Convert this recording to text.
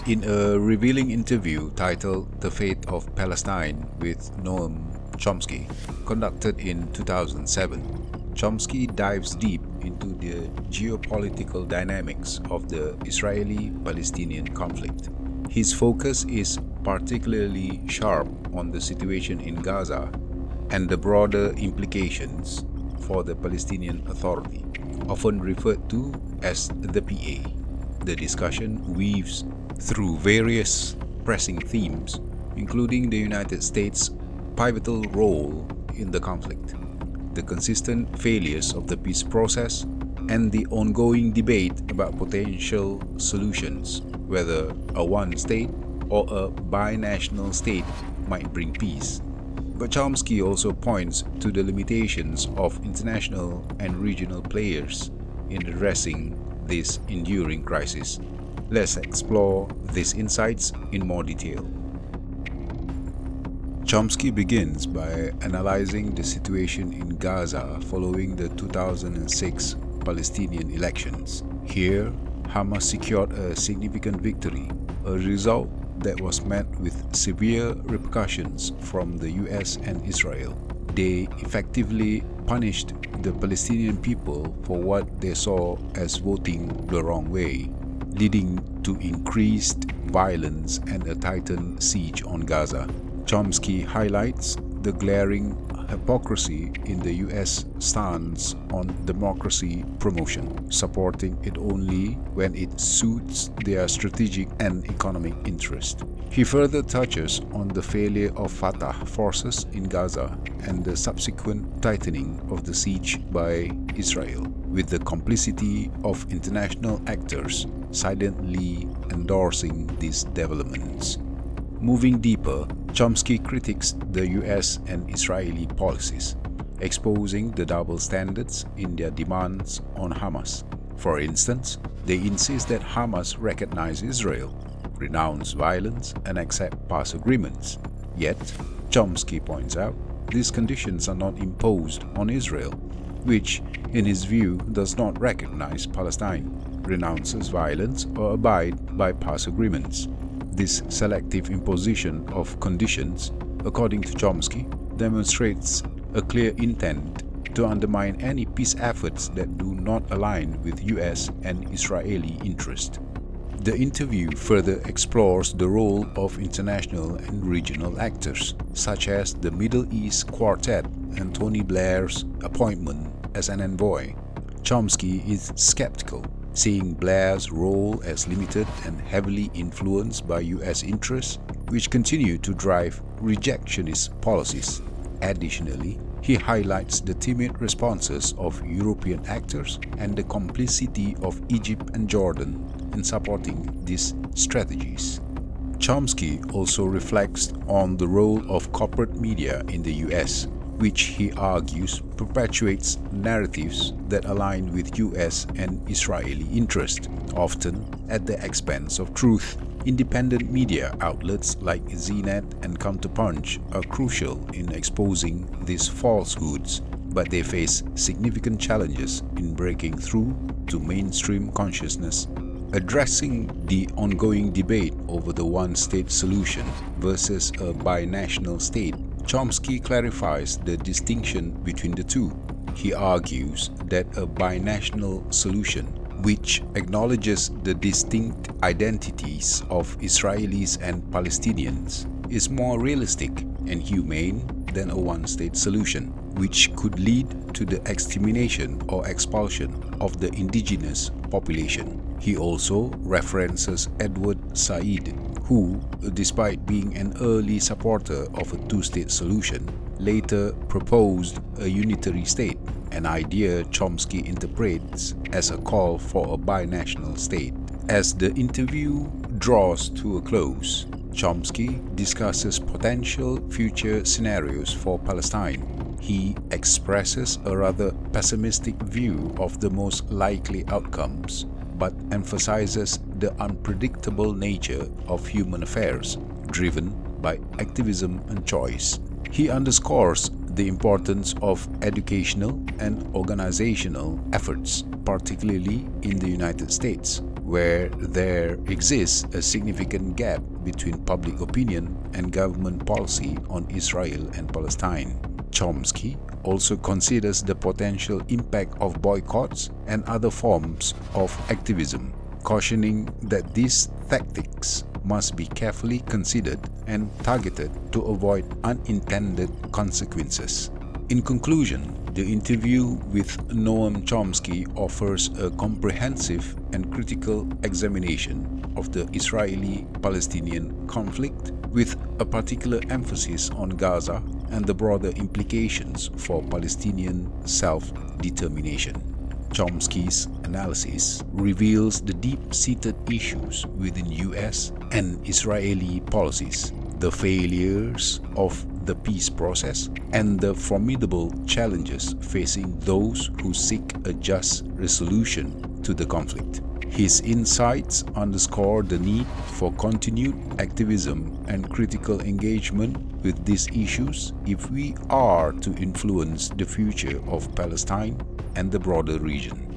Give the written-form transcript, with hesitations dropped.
In a revealing interview titled The Fate of Palestine with Noam Chomsky, conducted in 2007, Chomsky dives deep into the geopolitical dynamics of the Israeli-Palestinian conflict. His focus is particularly sharp on the situation in Gaza and the broader implications for the Palestinian Authority, often referred to as the PA. The discussion weaves through various pressing themes, including the United States' pivotal role in the conflict, the consistent failures of the peace process, and the ongoing debate about potential solutions, whether a one-state or a binational state might bring peace. But Chomsky also points to the limitations of international and regional players in addressing this enduring crisis. Let's explore these insights in more detail. Chomsky begins by analyzing the situation in Gaza following the 2006 Palestinian elections. Here, Hamas secured a significant victory, a result that was met with severe repercussions from the US and Israel. They effectively punished the Palestinian people for what they saw as voting the wrong way, leading to increased violence and a tightened siege on Gaza. Chomsky highlights the glaring hypocrisy in the US stance on democracy promotion, supporting it only when it suits their strategic and economic interest. He further touches on the failure of Fatah forces in Gaza and the subsequent tightening of the siege by Israel, with the complicity of international actors silently endorsing these developments. Moving deeper, Chomsky critiques the US and Israeli policies, exposing the double standards in their demands on Hamas. For instance, they insist that Hamas recognize Israel, renounce violence, and accept past agreements. Yet, Chomsky points out, these conditions are not imposed on Israel, which, in his view, does not recognize Palestine, renounces violence, or abide by past agreements. This selective imposition of conditions, according to Chomsky, demonstrates a clear intent to undermine any peace efforts that do not align with US and Israeli interest. The interview further explores the role of international and regional actors, such as the Middle East Quartet and Tony Blair's appointment as an envoy. Chomsky is skeptical, seeing Blair's role as limited and heavily influenced by US interests, which continue to drive rejectionist policies. Additionally, he highlights the timid responses of European actors and the complicity of Egypt and Jordan in supporting these strategies. Chomsky also reflects on the role of corporate media in the US, which he argues perpetuates narratives that align with US and Israeli interest, often at the expense of truth. Independent media outlets like ZNet and Counterpunch are crucial in exposing these falsehoods, but they face significant challenges in breaking through to mainstream consciousness. Addressing the ongoing debate over the one-state solution versus a binational state, Chomsky clarifies the distinction between the two. He argues that a binational solution, which acknowledges the distinct identities of Israelis and Palestinians, is more realistic and humane than a one-state solution, which could lead to the extermination or expulsion of the indigenous population. He also references Edward Said, who, despite being an early supporter of a two-state solution, later proposed a unitary state, an idea Chomsky interprets as a call for a binational state. As the interview draws to a close, Chomsky discusses potential future scenarios for Palestine. He expresses a rather pessimistic view of the most likely outcomes, but emphasizes the unpredictable nature of human affairs, driven by activism and choice. He underscores the importance of educational and organizational efforts, particularly in the United States, where there exists a significant gap between public opinion and government policy on Israel and Palestine. Chomsky also considers the potential impact of boycotts and other forms of activism, cautioning that these tactics must be carefully considered and targeted to avoid unintended consequences. In conclusion, the interview with Noam Chomsky offers a comprehensive and critical examination of the Israeli-Palestinian conflict, with a particular emphasis on Gaza and the broader implications for Palestinian self-determination. Chomsky's analysis reveals the deep-seated issues within US and Israeli policies, the failures of the peace process, and the formidable challenges facing those who seek a just resolution to the conflict. His insights underscore the need for continued activism and critical engagement with these issues if we are to influence the future of Palestine and the broader region.